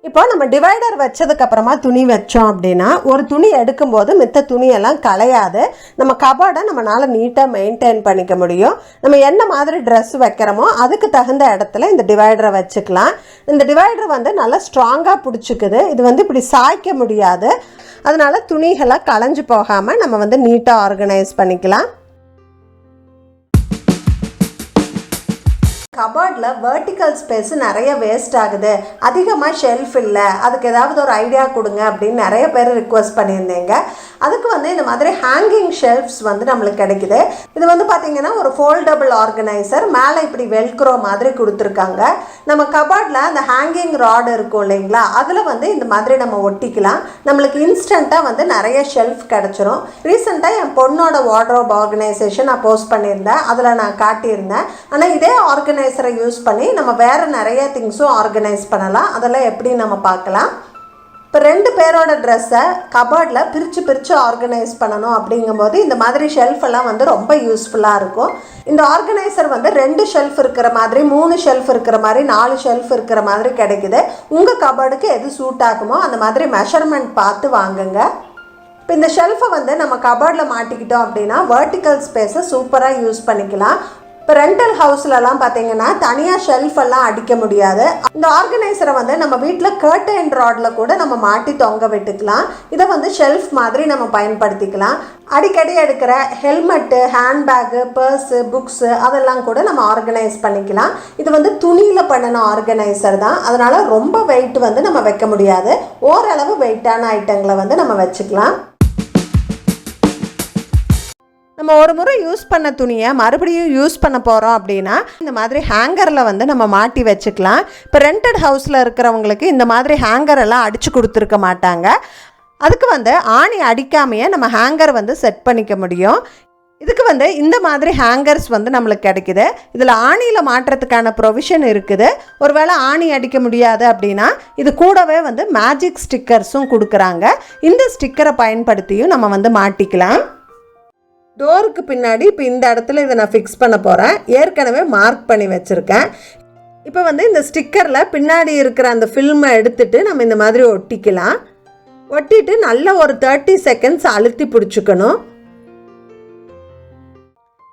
இப்போ நம்ம டிவைடர் வச்சதுக்கப்புறமா துணி வச்சோம் அப்படின்னா ஒரு துணி எடுக்கும்போது மித்த துணியெல்லாம் களையாது. நம்ம கபோர்டை நம்மளால் நீட்டாக மெயின்டைன் பண்ணிக்க முடியும். நம்ம என்ன மாதிரி ட்ரெஸ் வைக்கிறோமோ அதுக்கு தகுந்த இடத்துல இந்த டிவைடரை வச்சுக்கலாம். இந்த டிவைடர் வந்து நல்லா ஸ்ட்ராங்காக பிடிச்சிக்குது. இது வந்து இப்படி சாய்க்க முடியாது. அதனால துணிகளை களைஞ்சு போகாமல் நம்ம வந்து நீட்டாக ஆர்கனைஸ் பண்ணிக்கலாம். கபோர்டில் வெர்டிக்கல் ஸ்பேஸ் நிறைய வேஸ்ட் ஆகுது, அதிகமாக ஷெல்ஃப் இல்லை, அதுக்கு ஏதாவது ஒரு ஐடியா கொடுங்க அப்படின்னு நிறைய பேர் ரிக்வெஸ்ட் பண்ணியிருந்தீங்க. அதுக்கு வந்து இந்த மாதிரி ஹேங்கிங் ஷெல்ஃப்ஸ் வந்து நம்மளுக்கு கிடைக்குது. இது வந்து பார்த்திங்கன்னா ஒரு ஃபோல்டபுள் ஆர்கனைசர். மேலே இப்படி வெல்க்ரோ மாதிரி கொடுத்துருக்காங்க. நம்ம கபோர்டில் அந்த ஹேங்கிங் ராடு இருக்கும் இல்லைங்களா, அதில் வந்து இந்த மாதிரி நம்ம ஒட்டிக்கலாம். நம்மளுக்கு இன்ஸ்டண்ட்டாக வந்து நிறைய ஷெல்ஃப் கிடச்சிரும். ரீசெண்டாக என் பொண்ணோட வார்ட்ரோப் ஆர்கனைசேஷன் நான் போஸ்ட் பண்ணியிருந்தேன், அதில் நான் காட்டியிருந்தேன். ஆனால் இதே ஆர்கனைசரை யூஸ் பண்ணி நம்ம வேறு நிறைய திங்ஸும் ஆர்கனைஸ் பண்ணலாம். அதெல்லாம் எப்படி நம்ம பார்க்கலாம். இப்போ 2 பேரோட ட்ரெஸ்ஸை கபோர்டில் பிரித்து ஆர்கனைஸ் பண்ணணும் அப்படிங்கும்போது இந்த மாதிரி ஷெல்ஃபெல்லாம் வந்து ரொம்ப யூஸ்ஃபுல்லாக இருக்கும். இந்த ஆர்கனைசர் வந்து 2 ஷெல்ஃப் இருக்கிற மாதிரி, 3 ஷெல்ஃப் இருக்கிற மாதிரி, 4 ஷெல்ஃப் இருக்கிற மாதிரி கிடைக்குது. உங்கள் கபோர்டுக்கு எது சூட் ஆகுமோ அந்த மாதிரி மெஷர்மெண்ட் பார்த்து வாங்குங்க. இப்போ இந்த ஷெல்ஃபை வந்து நம்ம கபோர்டில் மாட்டிக்கிட்டோம் அப்படின்னா வெர்டிக்கல் ஸ்பேஸை சூப்பராக யூஸ் பண்ணிக்கலாம். இப்போ ரெண்டல் ஹவுஸ்லலாம் பார்த்தீங்கன்னா தனியாக ஷெல்ஃபெல்லாம் அடிக்க முடியாது. இந்த ஆர்கனைசரை வந்து நம்ம வீட்டில் கர்டன் ராடில் கூட நம்ம மாட்டி தொங்க விட்டுக்கலாம். இதை வந்து ஷெல்ஃப் மாதிரி நம்ம பயன்படுத்திக்கலாம். அடிக்கடி எடுக்கிற ஹெல்மெட்டு, ஹேண்ட்பேக்கு, பர்ஸு, புக்ஸு அதெல்லாம் கூட நம்ம ஆர்கனைஸ் பண்ணிக்கலாம். இது வந்து துணியில் பண்ணின ஆர்கனைசர் தான். அதனால் ரொம்ப வெயிட் வந்து நம்ம வைக்க முடியாது. ஓரளவு வெயிட்டான ஐட்டங்களை வந்து நம்ம வச்சுக்கலாம். நம்ம ஒரு முறை யூஸ் பண்ண துணியை மறுபடியும் யூஸ் பண்ண போகிறோம் அப்படின்னா இந்த மாதிரி ஹேங்கரில் வந்து நம்ம மாட்டி வச்சுக்கலாம். இப்போ ரெண்டட் ஹவுஸில் இருக்கிறவங்களுக்கு இந்த மாதிரி ஹேங்கரெல்லாம் அடித்து கொடுத்துருக்க மாட்டாங்க. அதுக்கு வந்து ஆணி அடிக்காமையே நம்ம ஹேங்கர் வந்து செட் பண்ணிக்க முடியும். இதுக்கு வந்து இந்த மாதிரி ஹேங்கர்ஸ் வந்து நம்மளுக்கு கிடைக்குது. இதில் ஆணியில் மாட்டுறதுக்கான ப்ரொவிஷன் இருக்குது. ஒருவேளை ஆணி அடிக்க முடியாது அப்படின்னா இது கூடவே வந்து மேஜிக் ஸ்டிக்கர்ஸும் கொடுக்குறாங்க. இந்த ஸ்டிக்கரை பயன்படுத்தியும் நம்ம வந்து மாட்டிக்கலாம். டோருக்கு பின்னாடி இப்போ இந்த இடத்துல இதை நான் ஃபிக்ஸ் பண்ண போகிறேன். ஏற்கனவே மார்க் பண்ணி வச்சுருக்கேன். இப்போ வந்து இந்த ஸ்டிக்கரில் பின்னாடி இருக்கிற அந்த ஃபில்மை எடுத்துகிட்டு நம்ம இந்த மாதிரி ஒட்டிக்கலாம். ஒட்டிட்டு நல்ல ஒரு 30 செகண்ட்ஸ் அழுத்தி பிடிச்சிக்கணும்.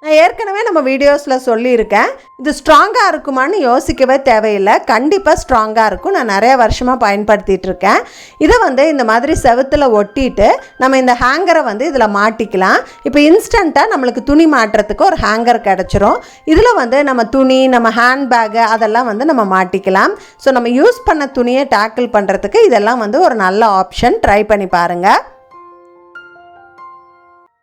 நான் நான் ஏற்கனவே நம்ம வீடியோஸில் சொல்லியிருக்கேன், இது ஸ்ட்ராங்காக இருக்குமான்னு யோசிக்கவே தேவையில்லை. கண்டிப்பாக ஸ்ட்ராங்காக இருக்கும். நான் நிறைய வருஷமாக பயன்படுத்திகிட்டு இருக்கேன். இதை வந்து இந்த மாதிரி செவுத்தில் ஒட்டிட்டு நம்ம இந்த ஹேங்கரை வந்து இதில் மாட்டிக்கலாம். இப்போ இன்ஸ்டண்ட்டாக நம்மளுக்கு துணி மாட்டுறதுக்கு ஒரு ஹேங்கர் கிடச்சிரும். இதில் வந்து நம்ம துணி, நம்ம ஹேண்ட்பேக்கு அதெல்லாம் வந்து நம்ம மாட்டிக்கலாம். ஸோ நம்ம யூஸ் பண்ண துணியை டேக்கிள் பண்ணுறதுக்கு இதெல்லாம் வந்து ஒரு நல்ல ஆப்ஷன். ட்ரை பண்ணி பாருங்கள்.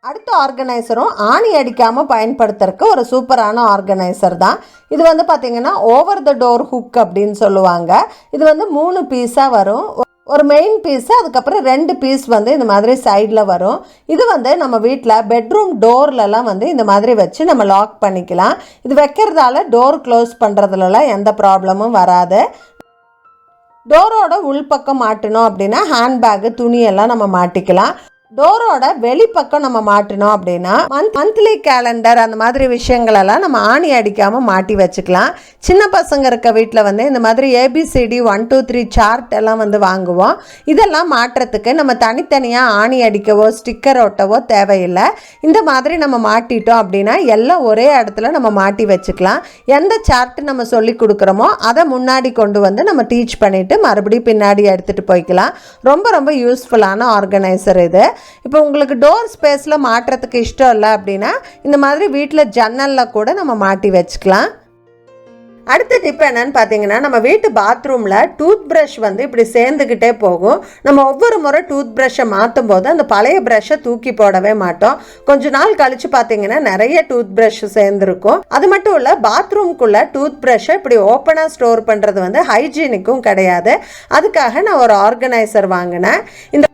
அடுத்த ஆர்கனைசரும் ஆணி அடிக்காமல் பயன்படுத்துறதுக்கு ஒரு சூப்பரான ஆர்கனைசர் தான். இது வந்து பார்த்திங்கன்னா ஓவர் த டோர் ஹுக் அப்படின்னு சொல்லுவாங்க. இது வந்து 3 பீஸாக வரும். ஒரு மெயின் பீஸு, அதுக்கப்புறம் 2 பீஸ் வந்து இந்த மாதிரி சைடில் வரும். இது வந்து நம்ம வீட்டில் பெட்ரூம் டோர்லலாம் வந்து இந்த மாதிரி வச்சு நம்ம லாக் பண்ணிக்கலாம். இது வைக்கிறதால டோர் க்ளோஸ் பண்ணுறதுலலாம் எந்த ப்ராப்ளமும் வராது. டோரோட உள்பக்கம் மாட்டணும் அப்படின்னா ஹேண்ட்பேக்கு, துணியெல்லாம் நம்ம மாட்டிக்கலாம். டோரோட வெளிப்பக்கம் நம்ம மாட்டினோம் அப்படின்னா மந்த்லி கேலண்டர் அந்த மாதிரி விஷயங்களெல்லாம் நம்ம ஆணி அடிக்காமல் மாட்டி வச்சுக்கலாம். சின்ன பசங்க இருக்க வீட்டில் வந்து இந்த மாதிரி ABCD 1 2 3 சார்ட் எல்லாம் வந்து வாங்குவோம். இதெல்லாம் மாட்டுறதுக்கு நம்ம தனித்தனியாக ஆணி அடிக்கவோ ஸ்டிக்கர் ஒட்டவோ தேவையில்லை. இந்த மாதிரி நம்ம மாட்டிட்டோம் அப்படின்னா எல்லாம் ஒரே இடத்துல நம்ம மாட்டி வச்சுக்கலாம். எந்த சார்ட்டு நம்ம சொல்லி கொடுக்குறோமோ அதை முன்னாடி கொண்டு வந்து நம்ம டீச் பண்ணிவிட்டு மறுபடியும் பின்னாடி எடுத்துகிட்டு போய்க்கலாம். ரொம்ப ரொம்ப யூஸ்ஃபுல்லான ஆர்கனைசர் இது. இப்போ உங்களுக்கு டோர் ஸ்பேஸில் மாட்டுறதுக்கு இஷ்டம் இல்லை அப்படின்னா இந்த மாதிரி வீட்டில் ஜன்னலில் கூட நம்ம மாட்டி வச்சுக்கலாம். அடுத்த டிப் என்னன்னு பார்த்தீங்கன்னா, நம்ம வீட்டு பாத்ரூமில் டூத் ப்ரஷ் வந்து இப்படி சேர்ந்துக்கிட்டே போகும். நம்ம ஒவ்வொரு முறை டூத் ப்ரஷ்ஷை மாற்றும் போது அந்த பழைய ப்ரஷ்ஷை தூக்கி போடவே மாட்டோம். கொஞ்ச நாள் கழித்து பார்த்தீங்கன்னா நிறைய டூத் ப்ரஷ் சேர்ந்துருக்கும். அது மட்டும் இல்லை, பாத்ரூம்குள்ளே டூத் ப்ரஷ்ஷை இப்படி ஓப்பனாக ஸ்டோர் பண்ணுறது வந்து ஹைஜீனிக்கும் கிடையாது. அதுக்காக நான் ஒரு ஆர்கனைசர் வாங்கினேன்.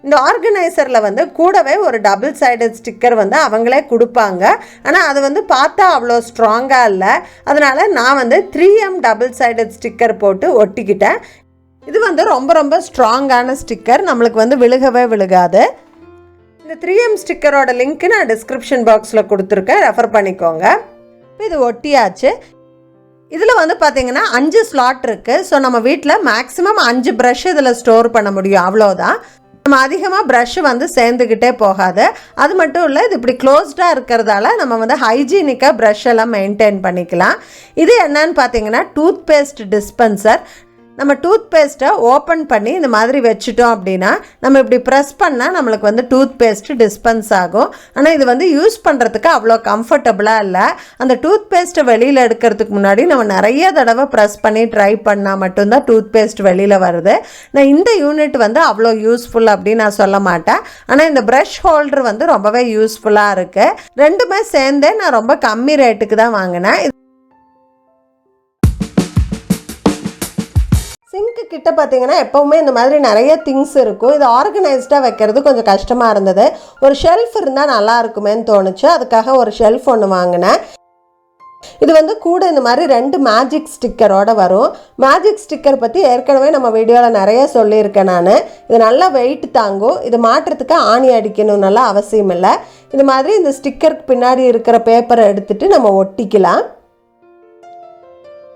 இந்த ஆர்கனைசரில் வந்து கூடவே ஒரு டபுள் சைடட் ஸ்டிக்கர் வந்து அவங்களே கொடுப்பாங்க. ஆனால் அது வந்து பார்த்தா அவ்வளோ ஸ்ட்ராங்காக இல்லை. அதனால் நான் வந்து 3M டபுள் சைடட் ஸ்டிக்கர் போட்டு ஒட்டிக்கிட்டேன். இது வந்து ரொம்ப ரொம்ப ஸ்ட்ராங்கான ஸ்டிக்கர், நம்மளுக்கு வந்து விழுகவே விழுகாது. இந்த 3M ஸ்டிக்கரோட லிங்க் நான் டிஸ்கிரிப்ஷன் பாக்ஸில் கொடுத்துருக்கேன், ரெஃபர் பண்ணிக்கோங்க. இப்போ இது ஒட்டியாச்சு. இதில் வந்து பார்த்திங்கன்னா 5 ஸ்லாட் இருக்குது. ஸோ நம்ம வீட்டில் மேக்ஸிமம் 5 ப்ரஷ் இதில் ஸ்டோர் பண்ண முடியும், அவ்வளோதான். நம்ம அதிகமாக ப்ரஷ் வந்து சேர்ந்துக்கிட்டே போகாது. அது மட்டும் இல்லை, இது இப்படி க்ளோஸ்டாக இருக்கிறதால நம்ம வந்து ஹைஜீனிக்காக ப்ரஷ் எல்லாம் மெயின்டைன் பண்ணிக்கலாம். இது என்னன்னு பார்த்தீங்கன்னா டூத் பேஸ்ட் டிஸ்பென்சர். நம்ம டூத் பேஸ்ட்டை ஓப்பன் பண்ணி இந்த மாதிரி வச்சுட்டோம் அப்படின்னா நம்ம இப்படி ப்ரெஸ் பண்ணால் நம்மளுக்கு வந்து டூத் பேஸ்ட் டிஸ்பென்ஸ் ஆகும். ஆனால் இது வந்து யூஸ் பண்ணுறதுக்கு அவ்வளோ கம்ஃபர்டபுளாக இல்லை. அந்த டூத் பேஸ்ட்டை வெளியில் எடுக்கிறதுக்கு முன்னாடி நம்ம நிறைய தடவை ப்ரெஸ் பண்ணி ட்ரை பண்ணால் மட்டும்தான் டூத் பேஸ்ட் வெளியில் வருது. நான் இந்த யூனிட் வந்து அவ்வளோ யூஸ்ஃபுல் அப்படின்னு நான் சொல்ல மாட்டேன். ஆனால் இந்த ப்ரஷ் ஹோல்டர் வந்து ரொம்பவே யூஸ்ஃபுல்லாக இருக்குது. ரெண்டுமே சேர்ந்தே நான் ரொம்ப கம்மி ரேட்டுக்கு தான் வாங்கினேன். சிங்க்கு கிட்ட பார்த்தீங்கன்னா எப்போவுமே இந்த மாதிரி நிறைய திங்ஸ் இருக்கும். இது ஆர்கனைஸ்டாக வைக்கிறது கொஞ்சம் கஷ்டமாக இருந்தது. ஒரு ஷெல்ஃப் இருந்தால் நல்லா இருக்குமேன்னு தோணுச்சு. அதுக்காக ஒரு ஷெல்ஃப் ஒன்று வாங்கினேன். இது வந்து கூட இந்த மாதிரி 2 மேஜிக் ஸ்டிக்கரோடு வரும். மேஜிக் ஸ்டிக்கர் பற்றி ஏற்கனவே நம்ம வீடியோவில் நிறைய சொல்லியிருக்கேன் நான். இது நல்லா வெயிட் தாங்கும். இது மாட்டுறதுக்கு ஆணி அடிக்கணும்னால அவசியம் இல்லை. இது மாதிரி இந்த ஸ்டிக்கருக்கு பின்னாடி இருக்கிற பேப்பரை எடுத்துகிட்டு நம்ம ஒட்டிக்கலாம்.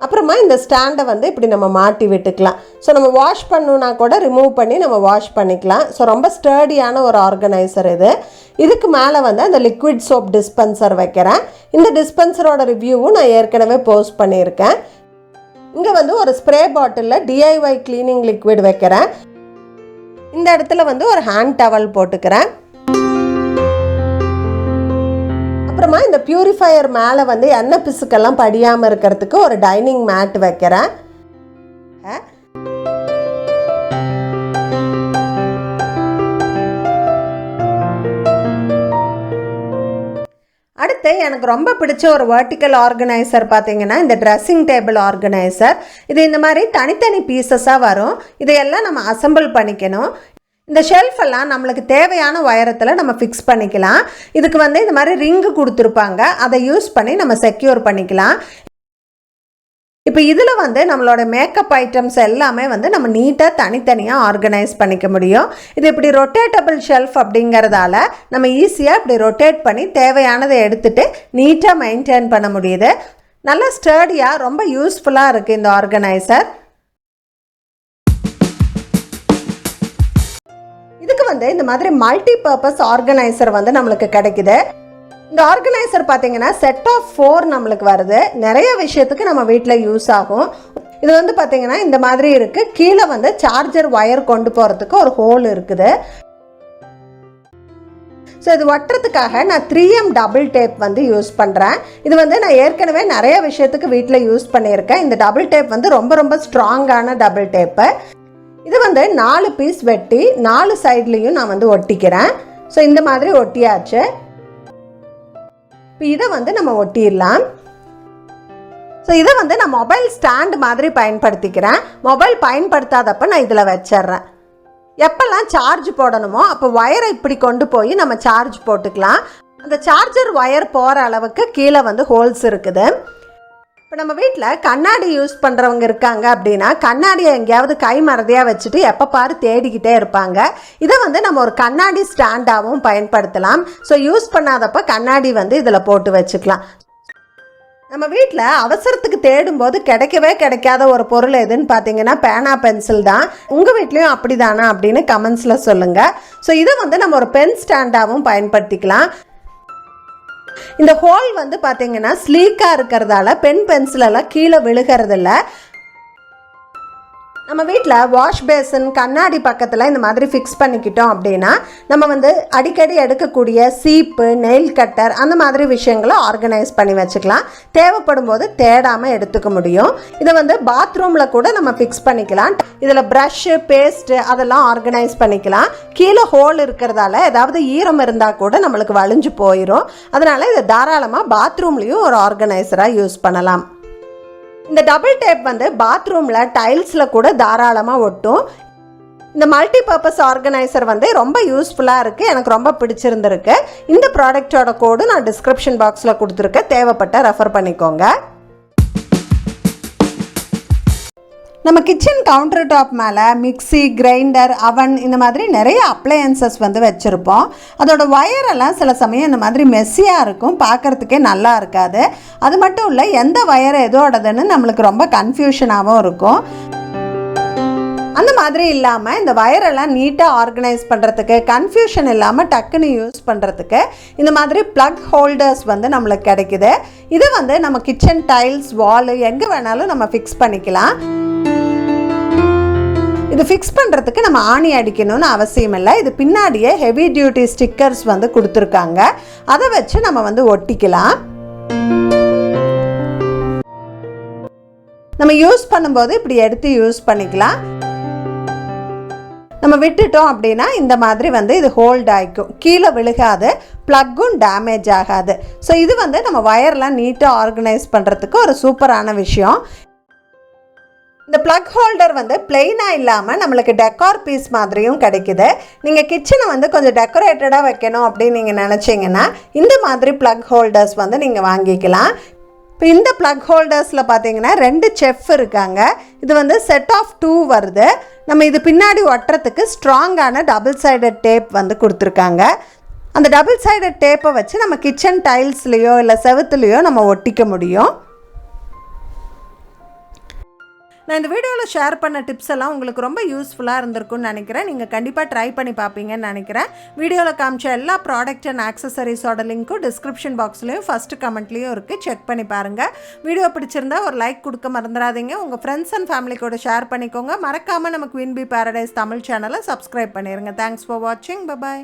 அப்புறமா இந்த ஸ்டாண்டை வந்து இப்படி நம்ம மாட்டி விட்டுக்கலாம். ஸோ நம்ம வாஷ் பண்ணணுன்னா கூட ரிமூவ் பண்ணி நம்ம வாஷ் பண்ணிக்கலாம். ஸோ ரொம்ப ஸ்டர்டியான ஒரு ஆர்கனைசர் இது. இதுக்கு மேலே வந்து அந்த லிக்விட் சோப் டிஸ்பென்சர் வைக்கிறேன். இந்த டிஸ்பென்சரோட ரிவ்யூவும் நான் ஏற்கனவே போஸ்ட் பண்ணியிருக்கேன். இங்கே வந்து ஒரு ஸ்ப்ரே பாட்டிலில் DIY கிளீனிங் லிக்விட் வைக்கிறேன். இந்த இடத்துல வந்து ஒரு ஹேண்ட் டவல் போட்டுக்கிறேன். அப்புறமா இந்த பியூரிஃபையர் மேலே வந்து எண்ணெய் பிசுக்கெல்லாம் படியாமல் இருக்கிறதுக்கு ஒரு டைனிங் மேட் வைக்கிறேன். அடுத்து எனக்கு ரொம்ப பிடிச்ச ஒரு வெர்டிக்கல் ஆர்கனைசர் பார்த்தீங்கன்னா இந்த ட்ரெஸ்ஸிங் டேபிள் ஆர்கனைசர். இது இந்த மாதிரி தனித்தனி பீசஸாக வரும். இதையெல்லாம் நம்ம அசம்பிள் பண்ணிக்கணும். இந்த ஷெல்ஃபெல்லாம் நம்மளுக்கு தேவையான உயரத்தில் நம்ம ஃபிக்ஸ் பண்ணிக்கலாம். இதுக்கு வந்து இந்த மாதிரி ரிங்கு கொடுத்துருப்பாங்க, அதை யூஸ் பண்ணி நம்ம செக்யூர் பண்ணிக்கலாம். இப்போ இதில் வந்து நம்மளோட மேக்கப் ஐட்டம்ஸ் எல்லாமே வந்து நம்ம நீட்டாக தனித்தனியாக ஆர்கனைஸ் பண்ணிக்க முடியும். இது இப்படி ரொட்டேட்டபிள் ஷெல்ஃப் அப்படிங்கிறதால நம்ம ஈஸியாக இப்படி ரொட்டேட் பண்ணி தேவையானதை எடுத்துகிட்டு நீட்டாக மெயின்டைன் பண்ண முடியுது. நல்லா ஸ்டர்டியாக ரொம்ப யூஸ்ஃபுல்லாக இருக்குது இந்த ஆர்கனைசர். இதுக்கு வந்து இந்த மாதிரி மல்டி பர்பஸ் ஆர்கனைசர் வந்து நம்மளுக்கு கிடைக்குது. இந்த ஆர்கனைசர் பார்த்தீங்கன்னா செட் ஆஃப் 4 நம்மளுக்கு வருது. நிறைய விஷயத்துக்கு நம்ம வீட்டில் யூஸ் ஆகும். இது வந்து பார்த்தீங்கன்னா இந்த மாதிரி இருக்குது. கீழே வந்து சார்ஜர் ஒயர் கொண்டு போகிறதுக்கு ஒரு ஹோல் இருக்குது. ஸோ இது ஒட்டுறதுக்காக நான் 3M டபுள் டேப் வந்து யூஸ் பண்ணுறேன். இது வந்து நான் ஏற்கனவே நிறைய விஷயத்துக்கு வீட்டில் யூஸ் பண்ணியிருக்கேன். இந்த டபுள் டேப் வந்து ரொம்ப ஸ்ட்ராங்கான டபுள் டேப்பு. இது வந்து 4 பீஸ் வெட்டி 4 சைட்லேயும் நான் வந்து ஒட்டிக்கிறேன். ஸோ இந்த மாதிரி ஒட்டியாச்சு. இப்போ இதை வந்து நம்ம ஒட்டிடலாம். ஸோ இதை வந்து நான் மொபைல் ஸ்டாண்ட் மாதிரி பயன்படுத்திக்கிறேன். மொபைல் பயன்படுத்தாதப்போ நான் இதில் வச்சிட்றேன். எப்பெல்லாம் சார்ஜ் போடணுமோ அப்போ ஒயரை இப்படி கொண்டு போய் நம்ம சார்ஜ் போட்டுக்கலாம். அந்த சார்ஜர் ஒயர் போகிற அளவுக்கு கீழே வந்து ஹோல்ஸ் இருக்குது. இப்போ நம்ம வீட்டில் கண்ணாடி யூஸ் பண்ணுறவங்க இருக்காங்க அப்படின்னா கண்ணாடியை எங்கேயாவது கை மறதியாக வச்சுட்டு எப்போ பாரு தேடிக்கிட்டே இருப்பாங்க. இதை வந்து நம்ம ஒரு கண்ணாடி ஸ்டாண்டாகவும் பயன்படுத்தலாம். ஸோ யூஸ் பண்ணாதப்போ கண்ணாடி வந்து இதில் போட்டு வச்சுக்கலாம். நம்ம வீட்டில் அவசரத்துக்கு தேடும்போது கிடைக்காத ஒரு பொருள் எதுன்னு பார்த்தீங்கன்னா பேனா பென்சில் தான். உங்கள் வீட்லேயும் அப்படி தானா அப்படின்னு கமெண்ட்ஸில் சொல்லுங்கள். ஸோ இதை வந்து நம்ம ஒரு பென் ஸ்டாண்டாகவும் பயன்படுத்திக்கலாம். இந்த ஹோல் வந்து பார்த்தீங்கன்னா ஸ்லீக்காக இருக்கிறதால பென்சிலெல்லாம் கீழே விழுகிறதில்ல. நம்ம வீட்டில் வாஷ் பேசன் கண்ணாடி பக்கத்தில் இந்த மாதிரி ஃபிக்ஸ் பண்ணிக்கிட்டோம் அப்படின்னா நம்ம வந்து அடிக்கடி எடுக்கக்கூடிய சீப்பு, நெயில் கட்டர் அந்த மாதிரி விஷயங்களை ஆர்கனைஸ் பண்ணி வச்சுக்கலாம். தேவைப்படும் போது தேடாமல் எடுத்துக்க முடியும். இதை வந்து பாத்ரூமில் கூட நம்ம ஃபிக்ஸ் பண்ணிக்கலாம். இதில் ப்ரஷ்ஷு, பேஸ்ட்டு அதெல்லாம் ஆர்கனைஸ் பண்ணிக்கலாம். கீழே ஹோல் இருக்கிறதால ஏதாவது ஈரம் இருந்தால் கூட நம்மளுக்கு வலிஞ்சு போயிடும். அதனால் இதை தாராளமாக பாத்ரூம்லேயும் ஒரு ஆர்கனைசராக யூஸ் பண்ணலாம். இந்த டபுள் டேப் வந்து பாத்ரூமில் டைல்ஸில் கூட தாராளமாக ஒட்டும். இந்த மல்டி பர்பஸ் ஆர்கனைசர் வந்து ரொம்ப யூஸ்ஃபுல்லாக இருக்குது. எனக்கு ரொம்ப பிடிச்சிருந்துருக்கு. இந்த ப்ராடக்டோட கோடு நான் டிஸ்கிரிப்ஷன் பாக்ஸில் கொடுத்துருக்கேன். தேவைப்பட்ட ரெஃபர் பண்ணிக்கோங்க. நம்ம கிச்சன் கவுண்டர் டாப் மேலே மிக்சி, கிரைண்டர், அவன் இந்த மாதிரி நிறைய அப்ளையன்சஸ் வந்து வச்சுருப்போம். அதோட ஒயரெல்லாம் சில சமயம் இந்த மாதிரி மெஸ்ஸியாக இருக்கும், பார்க்குறதுக்கே நல்லா இருக்காது. அது மட்டும் இல்லை, எந்த ஒயர் எதோடதுன்னு நம்மளுக்கு ரொம்ப கன்ஃபியூஷனாகவும் இருக்கும். அந்த மாதிரி இல்லாமல் இந்த வயரெல்லாம் நீட்டாக ஆர்கனைஸ் பண்ணுறதுக்கு, கன்ஃபியூஷன் இல்லாமல் டக்குன்னு யூஸ் பண்ணுறதுக்கு இந்த மாதிரி ப்ளக் ஹோல்டர்ஸ் வந்து நம்மளுக்கு கிடைக்குது. இது வந்து நம்ம கிச்சன் டைல்ஸ், வால் எங்கே வேணாலும் நம்ம ஃபிக்ஸ் பண்ணிக்கலாம். இது ஃபிக்ஸ் பண்ணுறதுக்கு நம்ம ஆணி அடிக்கணும்னு அவசியம் இல்லை. இது பின்னாடியே ஹெவி டியூட்டி ஸ்டிக்கர்ஸ் வந்து கொடுத்துருக்காங்க. அதை வச்சு நம்ம வந்து ஒட்டிக்கலாம். நம்ம யூஸ் பண்ணும்போது இப்படி எடுத்து யூஸ் பண்ணிக்கலாம். நம்ம விட்டுட்டோம் அப்படின்னா இந்த மாதிரி வந்து இது ஹோல்ட் ஆகிக்கும், கீழே விழுகாது, ப்ளக்கும் டேமேஜ் ஆகாது. ஸோ இது வந்து நம்ம வயர்லாம் நீட்டாக ஆர்கனைஸ் பண்ணுறதுக்கு ஒரு சூப்பரான விஷயம். இந்த ப்ளக் ஹோல்டர் வந்து பிளெயினாக இல்லாமல் நம்மளுக்கு டெக்கார் பீஸ் மாதிரியும் கிடைக்குது. நீங்கள் கிச்சனை வந்து கொஞ்சம் டெக்கரேட்டடாக வைக்கணும் அப்படின்னு நீங்கள் நினச்சிங்கன்னா இந்த மாதிரி ப்ளக் ஹோல்டர்ஸ் வந்து நீங்கள் வாங்கிக்கலாம். இப்போ இந்த ப்ளக் ஹோல்டர்ஸில் பார்த்தீங்கன்னா 2 செஃப் இருக்காங்க. இது வந்து செட் ஆஃப் 2 வருது. நம்ம இது பின்னாடி ஒட்டுறதுக்கு ஸ்ட்ராங்கான டபுள் சைடட் டேப் வந்து கொடுத்துருக்காங்க. அந்த டபுள் சைடட் டேப்பை வச்சு நம்ம கிச்சன் டைல்ஸ்லேயோ இல்லை செவுத்துலேயோ நம்ம ஒட்டிக்க முடியும். நான் இந்த வீடியோவில் ஷேர் பண்ண டிப்ஸ் எல்லாம் உங்களுக்கு ரொம்ப யூஸ்ஃபுல்லாக இருந்திருக்குன்னு நினைக்கிறேன். நீங்கள் கண்டிப்பாக ட்ரை பண்ணி பார்ப்பீங்கன்னு நினைக்கிறேன். வீடியோவில் காமிச்ச எல்லா ப்ராடக்ட் அண்ட் ஆக்சசரிஸோட லிங்க்கும் டிஸ்கிரிப்ஷன் பாக்ஸ்லேயும் ஃபஸ்ட்டு கமெண்ட்லேயும் இருக்குது. செக் பண்ணி பாருங்கள். வீடியோ பிடிச்சிருந்தா ஒரு லைக் கொடுக்க மறந்துடாதீங்க. உங்கள் ஃப்ரெண்ட்ஸ் அண்ட் ஃபேமிலி கூட ஷேர் பண்ணிக்கோங்க. மறக்காமல் நம்ம குயின் பி பேரடைஸ் தமிழ் சேனலை சப்ஸ்கிரைப் பண்ணிடுங்க. தேங்க்ஸ் ஃபார் வாட்சிங். பை.